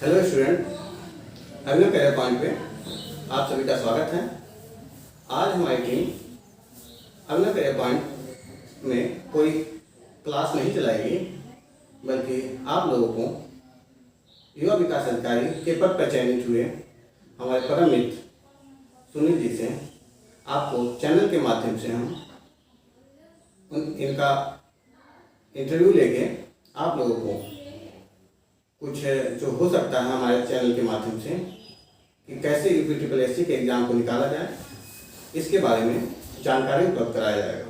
Hello student, अभिनव career point पे आप सभी का स्वागत है। आज हमारी टीम अभिनव करियर पॉइंट में कोई क्लास नहीं चलाएगी, बल्कि आप लोगों को युवा विकास अधिकारी के पद पर चयनित हुए हमारे परम मित्र सुनील जी से आपको चैनल के माध्यम से हम इनका इंटरव्यू लेके आप लोगों को कुछ जो हो सकता है हमारे चैनल के माध्यम से कि कैसे UPSSC के एग्ज़ाम को निकाला जाए, इसके बारे में जानकारी उपलब्ध कराया जाएगा।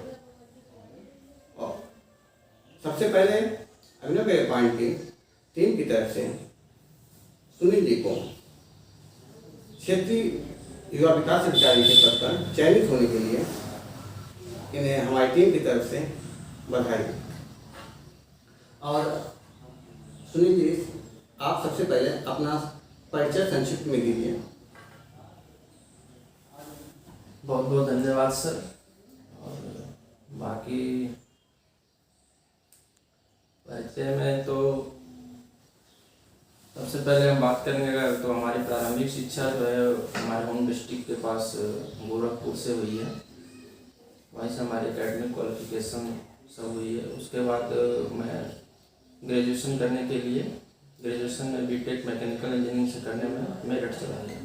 और सबसे पहले अभिनव करियर पॉइंट की टीम की तरफ से सुनील जी को क्षेत्रीय युवा विकास अधिकारी के पद पर चयनित होने के लिए इन्हें हमारी टीम की तरफ से बधाई। और सुनील जी, आप सबसे पहले अपना परिचय संक्षिप्त में दीजिए। बहुत बहुत धन्यवाद सर। और बाकी परिचय में तो सबसे पहले हम बात करेंगे अगर तो हमारी प्रारंभिक शिक्षा जो है हमारे होम डिस्ट्रिक्ट के पास गोरखपुर से हुई है, वहीं से हमारी एकेडमिक क्वालिफिकेशन सब हुई है। उसके बाद मैं ग्रेजुएशन करने के लिए ग्रेजुएशन में BTech मैकेनिकल इंजीनियरिंग से करने में मेरठ चला गया।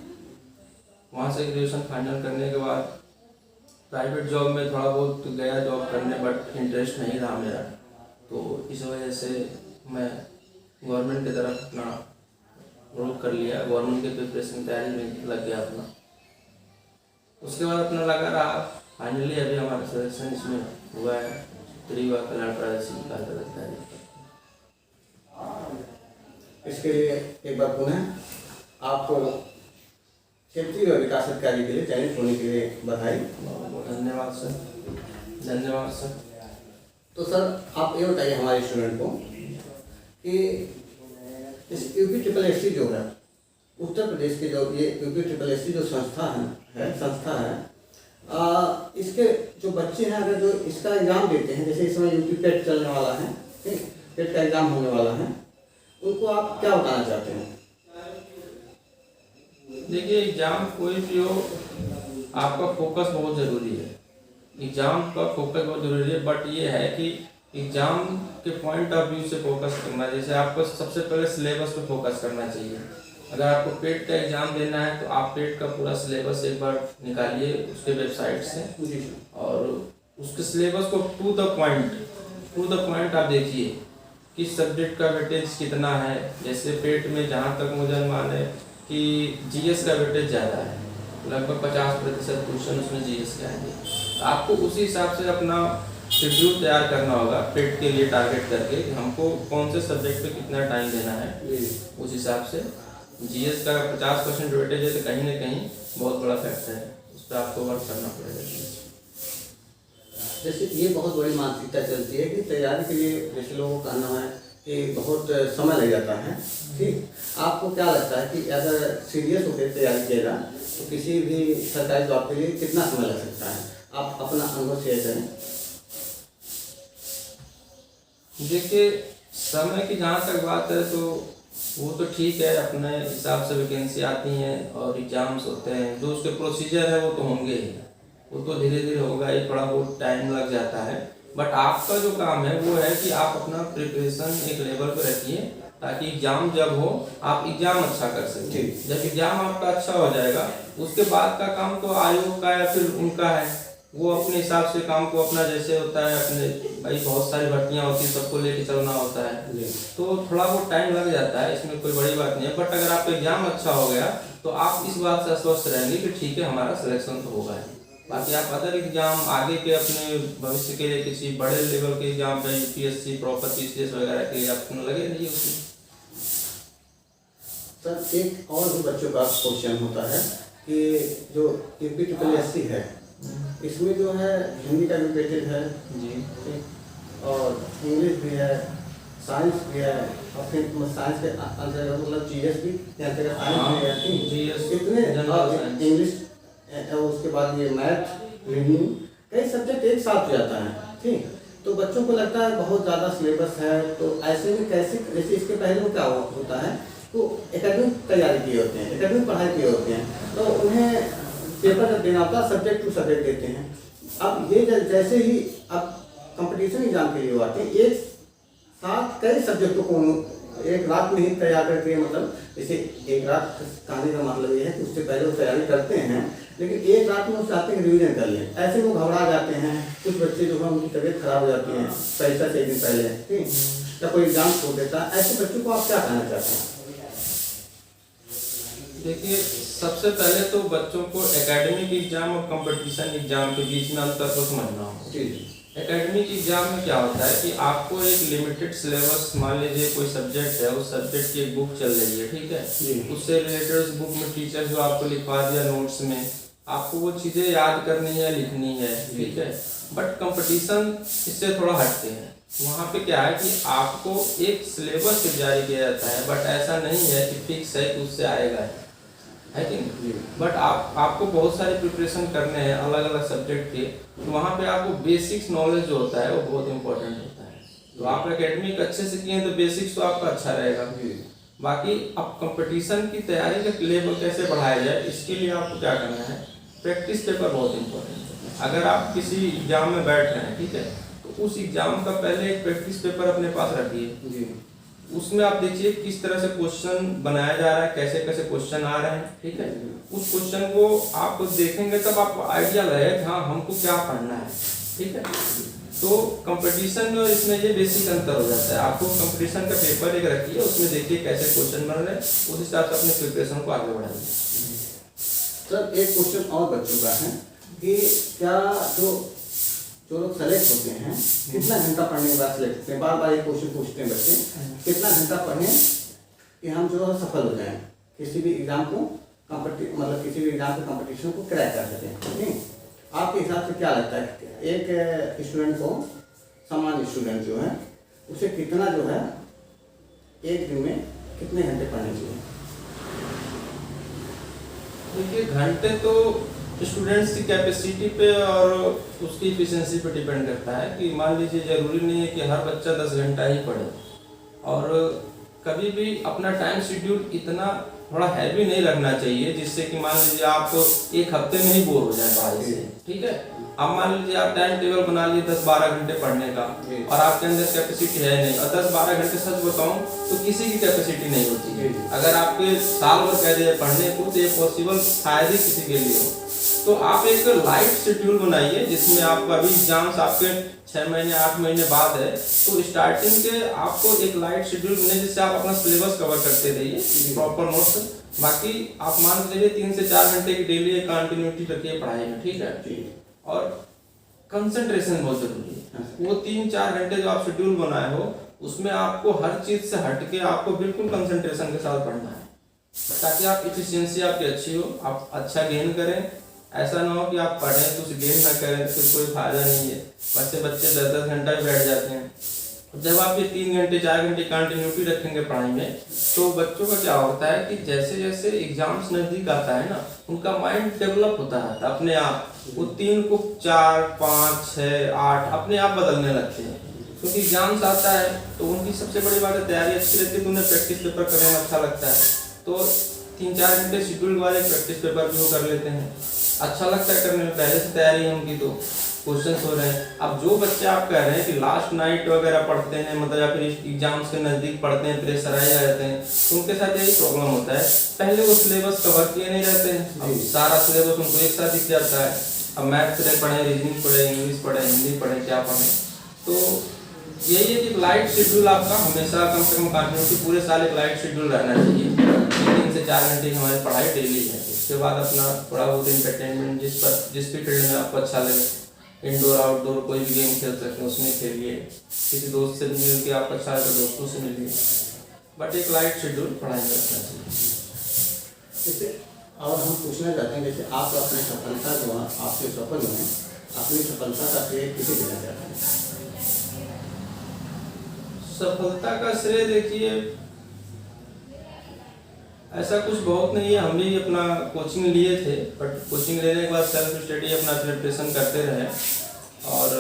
वहाँ से ग्रेजुएशन फाइनल करने के बाद प्राइवेट जॉब में थोड़ा बहुत गया जॉब करने, बट इंटरेस्ट नहीं रहा मेरा, तो इस वजह से मैं गवर्नमेंट की तरफ अपना रुख कर लिया। गवर्नमेंट के प्रिपरेशन तैयारी में लग गया अपना। उसके बाद अपना लगा रहा, फाइनली अभी हमारा सिलेक्शन इसमें हुआ है, युवा कल्याण प्रादेशिक विकास अधिकारी। इसके लिए एक बार पुनः आपको क्षेत्रीय विकास अधिकारी के लिए चयनित होने के लिए बधाई। धन्यवाद सर। धन्यवाद सर। तो सर, आप ये बताइए हमारे स्टूडेंट को कि इस UPSSC जो है उत्तर प्रदेश के जो ये UPSSC जो संस्था है इसके जो बच्चे हैं, अगर जो इसका एग्ज़ाम देते हैं, जैसे इस समय UP PET चलने वाला है, ठीक, PET का एग्ज़ाम होने वाला है, उनको आप क्या बताना चाहते हैं? देखिए, एग्जाम कोई भी हो, आपका फोकस बहुत ज़रूरी है। एग्जाम का फोकस बहुत ज़रूरी है, बट ये है कि एग्जाम के पॉइंट ऑफ व्यू से फोकस करना है। जैसे आपको सबसे पहले सिलेबस पे फोकस करना चाहिए। अगर आपको पेट का एग्जाम देना है तो आप पेट का पूरा सिलेबस एक बार निकालिए उसके वेबसाइट से, और उसके सिलेबस को टू द पॉइंट आप देखिए किस सब्जेक्ट का वेटेज कितना है। जैसे पेट में जहाँ तक मुझे अनुमान है कि GS का वेटेज ज़्यादा है, लगभग 50% क्वेश्चन उसमें GS के आएंगे। तो आपको उसी हिसाब से अपना शेड्यूल तैयार करना होगा पेट के लिए टारगेट करके कि हमको कौन से सब्जेक्ट पे कितना टाइम देना है। उस हिसाब से GS का 50% वेटेज है तो कहीं ना कहीं बहुत बड़ा फैक्टर है, उस पर आपको वर्क करना पड़ेगा। जैसे ये बहुत बड़ी मानसिकता चलती है कि तैयारी के लिए जैसे लोगों का कहना है कि बहुत समय लग जाता है, ठीक, आपको क्या लगता है कि अगर सीरियस होकर तैयारी किएगा तो किसी भी सरकारी जॉब के लिए कितना समय लग सकता है? आप अपना अनुभव शेयर करें। देखिए, समय की जहाँ तक बात है तो वो तो ठीक है, अपने हिसाब से वैकेंसी आती हैं और एग्जाम्स होते हैं, जो उसके प्रोसीजर है वो तो होंगे ही, वो तो धीरे धीरे होगा ही, थोड़ा बहुत टाइम लग जाता है। बट आपका जो काम है वो है कि आप अपना प्रिपरेशन एक लेवल पर रखिए ताकि एग्जाम जब हो आप एग्जाम अच्छा कर सकें। जब एग्जाम आपका अच्छा हो जाएगा उसके बाद का काम तो आयोग का या फिर उनका है, वो अपने हिसाब से काम को अपना जैसे होता है अपने, भाई बहुत सारी भर्तियाँ होती हैं, सबको लेके चलना होता है, तो थोड़ा बहुत टाइम लग जाता है, इसमें कोई बड़ी बात नहीं है। बट अगर आपका एग्जाम अच्छा हो गया तो आप इस बात से आश्वस्त रहेंगे कि ठीक है हमारा सिलेक्शन तो होगा है। बाकी आप अदर एग्जाम आगे के अपने भविष्य के लिए किसी बड़े लेवल के एग्जाम पे UPSC प्रॉपर PCS वगैरह के लिए आपको लगे नहीं उसमें। सर, एक और भी बच्चों का क्वेश्चन होता है कि जो UPSSC है इसमें जो है हिंदी का भी वेटेज है जी, और इंग्लिश भी है, साइंस भी है, और फिर साइंस के अंतर्गत मतलब GS भी अंतर्गत साइंस भी है, इतने इंग्लिश, उसके बाद ये मैथ, रीजनिंग, कई सब्जेक्ट एक साथ हो जाता है, ठीक। तो बच्चों को लगता है बहुत ज़्यादा सिलेबस है, तो ऐसे में कैसे, जैसे इसके पहले में क्या होता है को एकेडमिक तैयारी किए होते हैं, एकेडमिक पढ़ाई किए होते हैं, तो उन्हें पेपर जब देना होता है सब्जेक्ट टू सब्जेक्ट देते हैं। अब ये जैसे ही अब कंपटीशन एग्जाम के लिए वो आते हैं, एक साथ कई सब्जेक्टों को एक रात में ही तैयार करके, मतलब जैसे एक रात कहने का मतलब ये है कि उससे पहले वो तैयारी करते हैं, लेकिन एक रात में वो चाहते हैं रिवीजन कर लें। ऐसे वो घबरा जाते हैं, कुछ बच्चे जो है उनकी तबीयत खराब हो जाती है परीक्षा से एक दिन पहले, ठीक, या कोई एग्जाम छोड़ देता है, ऐसे बच्चों को आप क्या कहना चाहते हैं? देखिए, सबसे पहले तो बच्चों को एकेडमिक एग्जाम और कंपटीशन एग्जाम के बीच में अंतर को समझना होगा। जी। एकेडमिक एग्जाम में क्या होता है कि आपको एक लिमिटेड सिलेबस, मान लीजिए कोई सब्जेक्ट है, उस सब्जेक्ट की एक बुक चल रही है, ठीक है, उससे रिलेटेड उस बुक में टीचर जो आपको लिखवा दिया नोट्स में, आपको वो चीज़ें याद करनी है, लिखनी है, ठीक है। बट कंपटीशन इससे थोड़ा हटते हैं। वहाँ पे क्या है कि आपको एक सिलेबस जारी किया जाता है, बट ऐसा नहीं है कि फिक्स है कि उससे आएगा, है कि नहीं। बट आपको बहुत सारे प्रिपरेशन करने हैं अलग अलग सब्जेक्ट के, तो वहाँ पे आपको बेसिक्स नॉलेज जो होता है वो बहुत इंपॉर्टेंट होता है। तो आप एकेडमिक अच्छे से किए तो बेसिक्स तो आपका अच्छा रहेगा। बाकी अब कंपटीशन की तैयारी का लेवल कैसे बढ़ाया जाए, इसके लिए आपको क्या करना है, प्रैक्टिस पेपर बहुत इंपॉर्टेंट है। अगर आप किसी एग्जाम में बैठ रहे हैं, ठीक है, तो उस एग्जाम का पहले एक प्रैक्टिस पेपर अपने पास रखिए। उसमें आप देखिए किस तरह से क्वेश्चन बनाया जा रहा है, कैसे कैसे क्वेश्चन आ रहे हैं, ठीक है। उस क्वेश्चन को आप देखेंगे तब आपको आइडिया लगेगा हाँ हमको क्या पढ़ना है, ठीक है। तो कंपटीशन में इसमें ये बेसिक अंतर हो जाता है। आपको कंपटीशन का पेपर एक रखिए, उसमें देखिए कैसे क्वेश्चन बन रहे हैं, उस हिसाब से अपने प्रिपरेशन को आगे बढ़ाइए। सर एक क्वेश्चन और बच्चों का है कि क्या जो लोग सेलेक्ट होते हैं कितना घंटा पढ़ने के बाद सेलेक्ट होते हैं? बार बार एक क्वेश्चन पूछते हैं बच्चे, कितना घंटा पढ़ें कि हम जो है सफल हो जाएं, किसी भी एग्जाम को मतलब किसी भी एग्जाम के कंपटीशन को क्रैक कर सकें, नहीं? आपके हिसाब से क्या लगता है एक स्टूडेंट को, सामान्य स्टूडेंट जो है उसे कितना जो है एक दिन में कितने घंटे पढ़ने चाहिए? देखिए, घंटे तो स्टूडेंट्स की कैपेसिटी पे और उसकी इफिशिएंसी पे डिपेंड करता है। कि मान लीजिए जरूरी नहीं है कि हर बच्चा 10 घंटा ही पढ़े, और कभी भी अपना टाइम शेड्यूल इतना थोड़ा हैवी नहीं रखना चाहिए जिससे कि मान लीजिए आप एक हफ्ते में ही बोर हो जाए पढ़ाई से, ठीक है। अब मान लीजिए आप टाइम टेबल बना लिए 10-12 घंटे पढ़ने का, और आपके अंदर कैपेसिटी है नहीं, और 10-12 घंटे सच बताऊं तो किसी की कैपेसिटी नहीं होती है। अगर आपके साल भर कह दिए पढ़ने को तो ये पॉसिबल शायद ही किसी के लिए हो। तो आप एक लाइट शेड्यूल बनाइए जिसमें आपका अभी एग्जाम्स आपके 6 महीने 8 महीने बाद है, तो स्टार्टिंग के आपको एक लाइट शेड्यूल बनाइए जिससे आप अपना सिलेबस कवर करते रहिए, प्रॉपर नोट्स। बाकी आप मान लीजिए 3 से 4 घंटे की डेली कंटिन्यूटी रखिए पढ़ाई में, ठीक है। और कंसंट्रेशन बहुत जरूरी है। वो 3-4 घंटे जो आप शेड्यूल बनाए हो उसमें आपको हर चीज से हटके आपको बिल्कुल कंसंट्रेशन के साथ पढ़ना है, ताकि आप इफिशियंसी आपकी अच्छी हो, आप अच्छा गेन करें। ऐसा ना हो कि आप पढ़ें तो उसे गेन ना करें तो फिर कोई फायदा नहीं है। बच्चे 10-10 घंटा भी बैठ जाते हैं। जब आप ये 3 घंटे 4 घंटे कंटिन्यूटी रखेंगे पढ़ाई में, तो बच्चों का क्या होता है कि जैसे जैसे एग्जाम्स नजदीक आता है ना, उनका माइंड डेवलप होता है अपने आप। वो 3 को 4, 5, 6, 8 अपने आप बदलने लगते हैं, क्योंकि एग्जाम्स आता है तो उनकी सबसे बड़ी बात है तैयारी अच्छी रहती है, तो उन्हें प्रैक्टिस पेपर करने में अच्छा लगता है। तो 3-4 घंटे शेड्यूल के बाद एक प्रैक्टिस पेपर भी वो कर लेते हैं, अच्छा लगता है करने में, पहले से तैयारी है उनकी, तो क्वेश्चंस हो रहे हैं। अब जो बच्चे आप कह रहे हैं कि लास्ट नाइट वगैरह पढ़ते हैं, मतलब या फिर एग्जाम्स के नज़दीक पढ़ते हैं, प्रेशराइज आ जाते हैं, तो उनके साथ यही प्रॉब्लम होता है, पहले वो सिलेबस कवर किए नहीं जाते हैं। अब सारा सिलेबस उनको एक साथ दिख जाता है। अब मैथ्स पढ़े, रीजनिंग पढ़े, इंग्लिश पढ़े, हिंदी पढ़े, क्या पढ़े। तो यही है कि लाइट शेड्यूल आपका हमेशा कम से कम कंटिन्यूटी पूरे साल एक लाइट शेड्यूल रहना चाहिए। 3 से 4 घंटे की हमारी पढ़ाई डेली है, उसके बाद अपना थोड़ा बहुत इंटरटेनमेंट जिस भी फील्ड में आपको अच्छा लगे, इंडोर आउटडोर कोई भी गेम खेल सकते हैं उसमें खेलिए, किसी दोस्त से मिल के आपको अच्छा है तो दोस्तों से मिलिए, बट एक लाइट शेड्यूल पढ़ाई में रखना चाहिए। जैसे और हम पूछना चाहते हैं, जैसे आप अपनी सफलता जो आपसे सफल हुए, अपनी सफलता का श्रेय किसे देना चाहते हैं? सफलता का श्रेय देखिए ऐसा कुछ बहुत नहीं है। हम भी अपना कोचिंग लिए थे, बट कोचिंग लेने के बाद सेल्फ स्टडी अपना प्रिपरेशन करते रहे, और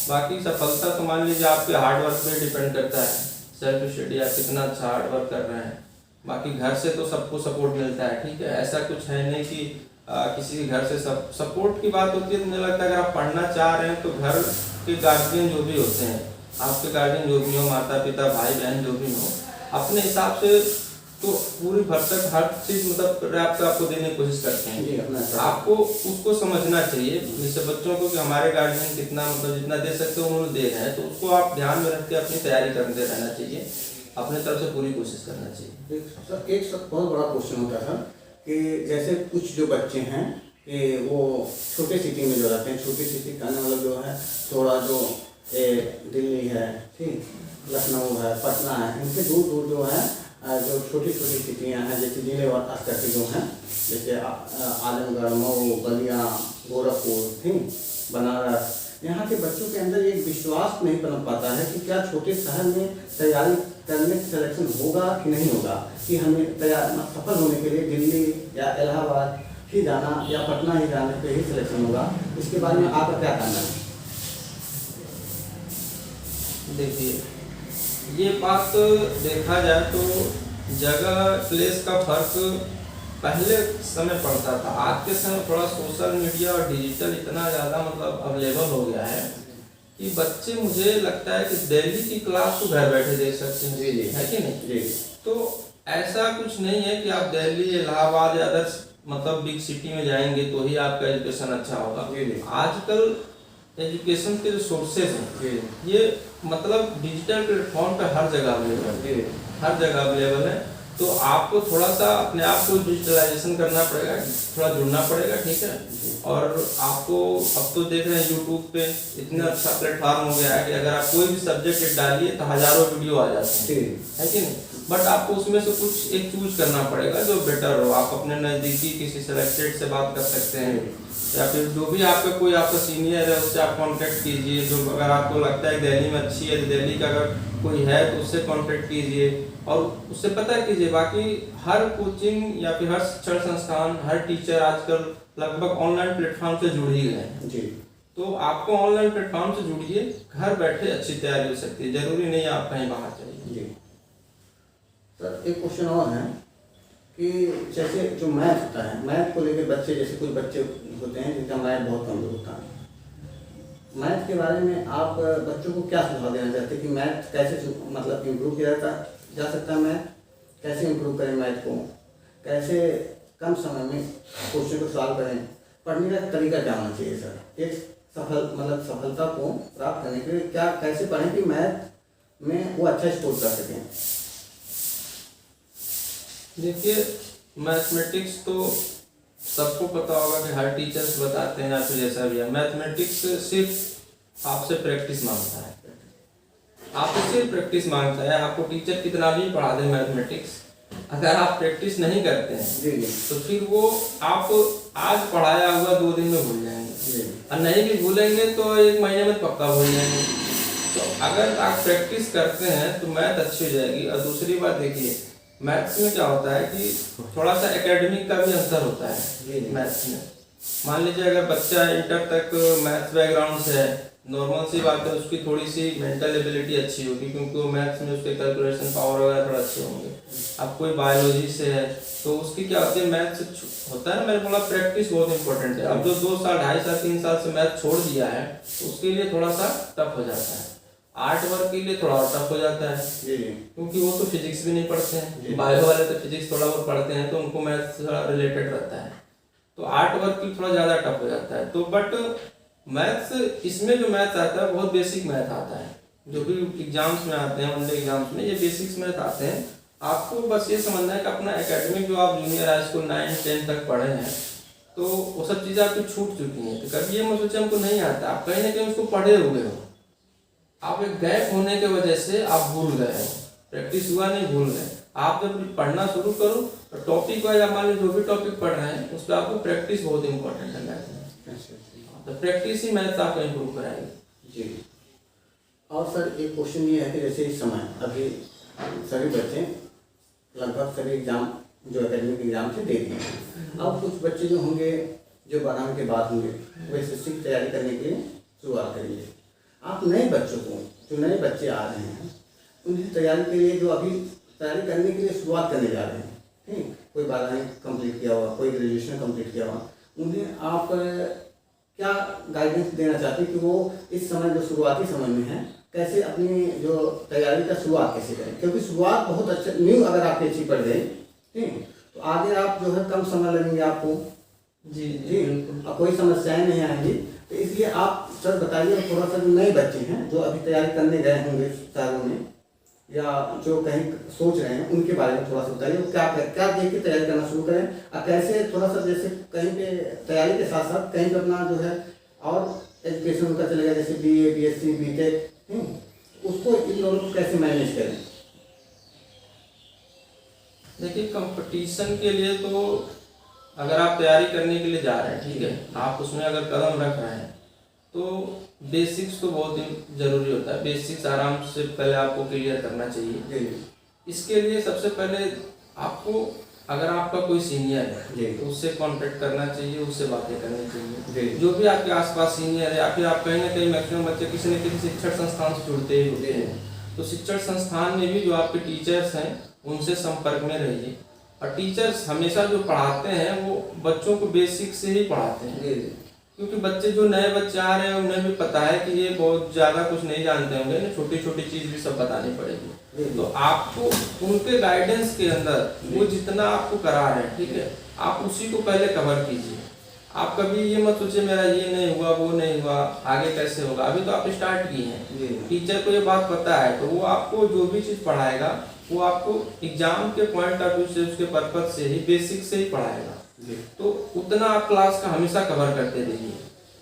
बाकी सफलता तो मान लीजिए आपके हार्ड वर्क पे डिपेंड करता है। सेल्फ स्टडी, आप कितना अच्छा हार्ड वर्क कर रहे हैं। बाकी घर से तो सबको सपोर्ट मिलता है, ठीक है, ऐसा कुछ है नहीं कि किसी के घर से सब सपोर्ट की बात होती है। तो मुझे लगता है अगर आप पढ़ना चाह रहे हैं तो घर के गार्जियन जो भी होते हैं, आपके गार्जियन जो भी हो, माता पिता भाई बहन जो भी हो, अपने हिसाब से तो पूरी भरसक हर चीज मतलब पर्याप्त आपको देने की कोशिश करते हैं। आपको उसको समझना चाहिए, जैसे बच्चों को कि हमारे गार्जियन कितना मतलब जितना दे सकते हो उन्होंने दे रहे हैं, तो उसको आप ध्यान में रख के अपनी तैयारी करते रहना चाहिए, अपने तरफ से पूरी कोशिश करना चाहिए। एक बहुत बड़ा क्वेश्चन होता था कि जैसे कुछ जो बच्चे हैं कि वो छोटे सिटी में जो रहते हैं, छोटी सिटी का मतलब जो है थोड़ा जो दिल्ली है, ठीक, लखनऊ है, पटना है, इनसे दूर दूर जो है जो छोटी छोटी सिटियाँ हैं, जैसे जिले स्तर की जो हैं, जैसे आजमगढ़, मऊ, बलिया, गोरखपुर, ठीक, बनारस, यहाँ के बच्चों के अंदर एक विश्वास नहीं बन पाता है कि क्या छोटे शहर में तैयारी करने से सिलेक्शन होगा कि नहीं होगा, कि हमें सफल होने के लिए दिल्ली या इलाहाबाद ही जाना या पटना ही जाने पे ही सिलेक्शन होगा। इसके बारे में आपका क्या कहना है? देखिए, ये बात देखा जाए तो जगह प्लेस का फर्क पहले समय पड़ता था, आज के समय थोड़ा सोशल मीडिया और डिजिटल इतना ज़्यादा मतलब अवेलेबल हो गया है कि बच्चे, मुझे लगता है कि दिल्ली की क्लास तो घर बैठे देख सकते हैं, जी, है कि नहीं? जी। तो ऐसा कुछ नहीं है कि आप दिल्ली, इलाहाबाद या अदर मतलब बिग सिटी में जाएंगे तो ही आपका एजुकेशन अच्छा होगा। आजकल एजुकेशन के जो सोर्सेज हैं ये मतलब डिजिटल प्लेटफॉर्म पे हर जगह अवेलेबल है, हर जगह अवेलेबल है। तो आपको थोड़ा सा अपने आप को डिजिटलाइजेशन करना पड़ेगा, थोड़ा जुड़ना पड़ेगा, ठीक है। और आपको अब तो देख रहे हैं यूट्यूब पे इतना अच्छा प्लेटफॉर्म हो गया है कि अगर आप कोई भी सब्जेक्ट डालिए तो हजारों वीडियो आ जाते हैं, है कि नहीं? बट आपको उसमें से कुछ एक चूज करना पड़ेगा जो बेटर हो। आप अपने नज़दीकी किसी सेलेक्टेड से बात कर सकते हैं, या फिर जो भी आपका कोई आपका सीनियर है उससे आप कांटेक्ट कीजिए। जो अगर आपको लगता है दिल्ली में अच्छी है, दिल्ली का अगर कोई है तो उससे कांटेक्ट कीजिए और उससे पता कीजिए। बाकी हर कोचिंग या फिर हर शिक्षण संस्थान, हर टीचर आजकल लगभग ऑनलाइन प्लेटफॉर्म से जुड़ ही गए हैं जी। तो आपको ऑनलाइन प्लेटफॉर्म से जुड़िए, घर बैठे अच्छी तैयारी हो सकती है, जरूरी नहीं है आप कहीं बाहर जाइए जी। सर एक क्वेश्चन और है कि जैसे जो मैथ होता है, मैथ को लेकर बच्चे, जैसे कुछ बच्चे होते हैं जिनका मैथ बहुत कमजोर होता है, मैथ के बारे में आप बच्चों को क्या सुझाव देना चाहते हैं कि मैथ कैसे मतलब इम्प्रूव किया जा सकता है, मैथ कैसे इम्प्रूव करें, मैथ को कैसे कम समय में क्वेश्चन को सॉल्व करें, पढ़ने का तरीका क्या होना चाहिए सर, एक सफलता को प्राप्त करने के लिए क्या कैसे पढ़ें कि मैथ में वो अच्छा स्कोर कर सकें? देखिए, मैथमेटिक्स तो सबको पता होगा कि हर टीचर्स बताते हैं या फिर जैसा भी है, मैथमेटिक्स सिर्फ आपसे प्रैक्टिस मांगता है, आपसे सिर्फ प्रैक्टिस मांगता है। आपको टीचर कितना भी पढ़ा दे मैथमेटिक्स, अगर आप प्रैक्टिस नहीं करते हैं तो फिर वो आप आज पढ़ाया हुआ 2 दिन में भूल जाएंगे, और नहीं भी भूलेंगे तो 1 महीने में पक्का भूल जाएंगे। तो अगर आप प्रैक्टिस करते हैं तो मैथ अच्छी हो जाएगी। और दूसरी बात देखिए, मैथ्स में क्या होता है कि थोड़ा सा एकेडमिक का भी अंतर होता है मैथ्स में। मान लीजिए अगर बच्चा इंटर तक मैथ्स बैकग्राउंड से है, नॉर्मल सी बात है, उसकी थोड़ी सी मेंटल एबिलिटी अच्छी होगी क्योंकि वो मैथ्स में उसके कैलकुलेशन पावर वगैरह थोड़ा अच्छे होंगे। अब कोई बायोलॉजी से है तो उसकी क्या होती है, मैथ्स होता है ना, मैंने बोला प्रैक्टिस बहुत इंपॉर्टेंट है। अब जो 2 साल 2.5 साल 3 साल से मैथ छोड़ दिया है तो उसके लिए थोड़ा सा टफ हो जाता है। आर्ट वर्क के लिए थोड़ा और टफ हो जाता है क्योंकि वो तो फिजिक्स भी नहीं पढ़ते हैं, बायो वाले तो फिजिक्स थोड़ा बहुत पढ़ते हैं तो उनको मैथ्स से रिलेटेड रहता है, तो आर्ट वर्क की थोड़ा ज़्यादा टफ हो जाता है। तो बट मैथ्स, इसमें जो मैथ्स आता है बहुत बेसिक मैथ आता है, जो भी एग्जाम्स में आते हैं, वनडे एग्जाम्स में ये बेसिक्स मैथ आते हैं। आपको बस ये समझना है कि अपना एकेडमिक जो आप जूनियर हाई स्कूल 9, 10 तक पढ़े हैं तो वो सब चीज़ें आपकी छूट चुकी हैं। तो कभी ये मत सोचिए हमको नहीं आता, आप कहीं ना कहीं उसको पढ़े हुए हो, आप एक गैप होने की वजह से आप भूल गए हो, प्रैक्टिस हुआ नहीं, भूल गए। आप जब पढ़ना शुरू करो तो टॉपिक वाइज आप मान लीजिए जो भी टॉपिक पढ़ रहे हैं उस पर आपको प्रैक्टिस बहुत इंपॉर्टेंट है मैथ में, तो प्रैक्टिस ही मैथ आपको इम्प्रूव कराएगी जी। और सर एक क्वेश्चन ये है कि जैसे इस समय अभी सभी बच्चे लगभग सभी एग्जाम जो एकेडमिक एग्जाम से दे दिए हैं, अब कुछ बच्चे जो होंगे जो 12वीं के बाद होंगे वो एसएससी की तैयारी करने के लिए शुरुआत करेंगे। आप नए बच्चों को, जो नए बच्चे आ रहे हैं, उनकी तैयारी के लिए, जो अभी तैयारी करने के लिए शुरुआत करने जा रहे हैं, ठीक, कोई 12वीं कंप्लीट किया हुआ, कोई ग्रेजुएशन कंप्लीट किया हुआ, उन्हें आप क्या गाइडेंस देना चाहते हैं कि वो इस समय जो शुरुआती समय में है कैसे अपनी जो तैयारी का शुरुआत कैसे करें? क्योंकि शुरुआत बहुत अच्छा, न्यू अगर आपकी अच्छी पड़ गई, ठीक, तो आगे आप जो है कम समय लगेंगे आपको, जी जी ठीक, बिल्कुल। और कोई समस्याएं नहीं आएंगी। तो इसलिए आप सर बताइए, थोड़ा सा जो नए बच्चे हैं जो अभी तैयारी करने गए होंगे शहरों में या जो कहीं सोच रहे हैं, उनके बारे में थोड़ा सा बताइए, वो क्या क्या देख के तैयारी करना शुरू करें, और कैसे थोड़ा सा जैसे कहीं पे तैयारी के साथ साथ कहीं पे अपना जो है और एजुकेशन उनका चलेगा, जैसे BA BSc BTech, उसको इन दोनों को कैसे मैनेज करें? देखिए, कंपटीशन के लिए तो अगर आप तैयारी करने के लिए जा रहे हैं, ठीक है, आप उसमें अगर कदम रख रहे हैं तो बेसिक्स तो बहुत ही ज़रूरी होता है। बेसिक्स आराम से पहले आपको क्लियर करना चाहिए। इसके लिए सबसे पहले आपको, अगर आपका कोई सीनियर है तो उससे कांटेक्ट करना चाहिए, उससे बातें करनी चाहिए। जो भी आपके आसपास सीनियर है, या फिर आप कहीं ना कहीं मैक्सिमम बच्चे किसी न किसी शिक्षण संस्थान से जुड़ते ही होते हैं, तो शिक्षण संस्थान में भी जो आपके टीचर्स हैं उनसे संपर्क में रहिए। और टीचर्स हमेशा जो पढ़ाते हैं वो बच्चों को बेसिक से ही पढ़ाते हैं, क्योंकि बच्चे जो नए बच्चे आ रहे हैं उन्हें भी पता है कि ये बहुत ज़्यादा कुछ नहीं जानते होंगे ना, छोटी छोटी चीज़ भी सब बतानी पड़ेगी। तो आपको उनके गाइडेंस के अंदर वो जितना आपको करा रहे हैं, ठीक है, आप उसी को पहले कवर कीजिए। आप कभी ये मत सोचिए मेरा ये नहीं हुआ, वो नहीं हुआ, आगे कैसे होगा। अभी तो आप स्टार्ट किए हैं, टीचर को ये बात पता है, तो वो आपको जो भी चीज़ पढ़ाएगा वो आपको एग्जाम के पॉइंट ऑफ व्यू से, उसके पर्पज से ही, बेसिक से ही पढ़ाएगा। तो उतना आप क्लास का हमेशा कवर करते रहिए।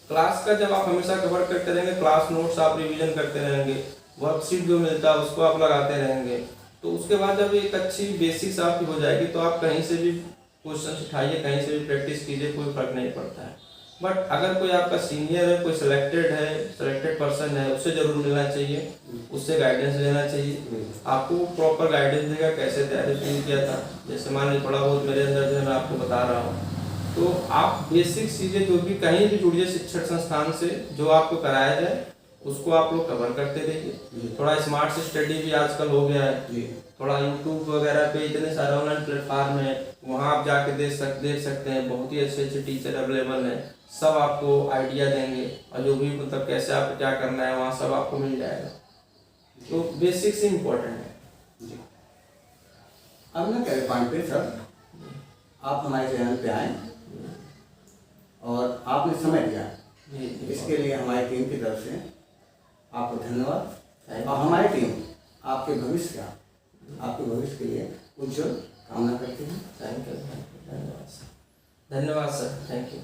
क्लास का जब आप हमेशा कवर करते रहेंगे, क्लास नोट्स आप रिवीजन करते रहेंगे, वर्कशीट जो मिलता है उसको आप लगाते रहेंगे, तो उसके बाद जब एक अच्छी बेसिक्स आपकी हो जाएगी तो आप कहीं से भी क्वेश्चन उठाइए, कहीं से भी प्रैक्टिस कीजिए, कोई फर्क नहीं पड़ता है। बट अगर कोई आपका सीनियर है, कोई सिलेक्टेड पर्सन है, उससे जरूर मिलना चाहिए, उससे गाइडेंस लेना चाहिए। आपको प्रॉपर गाइडेंस देगा कैसे तैयारी शुरू किया था। जैसे मान लीजिए थोड़ा बहुत मेरे अंदर जो है मैं आपको बता रहा हूँ, तो आप बेसिक चीज़ें जो भी कहीं भी जुड़िए शिक्षण संस्थान से, जो आपको कराया जाए उसको आप लोग कवर करते रहिए। थोड़ा स्मार्ट से स्टडी भी आजकल हो गया है, थोड़ा यूट्यूब वगैरह पे इतने सारे ऑनलाइन प्लेटफार्म है, वहाँ आप जाके देख सकते हैं, बहुत ही अच्छे अच्छे टीचर अवेलेबल हैं, सब आपको आइडिया देंगे, और जो भी मतलब कैसे आपको क्या करना है वहाँ सब आपको मिल जाएगा। तो बेसिक्स ही इम्पोर्टेंट है। अब ना कह पॉइंट पे सर, आप हमारे चैनल पे आए और आपने समय दिया, इसके लिए हमारी टीम की तरफ से आपको धन्यवाद। और हमारी टीम आपके भविष्य के लिए उज्जवल कामना करती है। धन्यवाद सर, थैंक यू।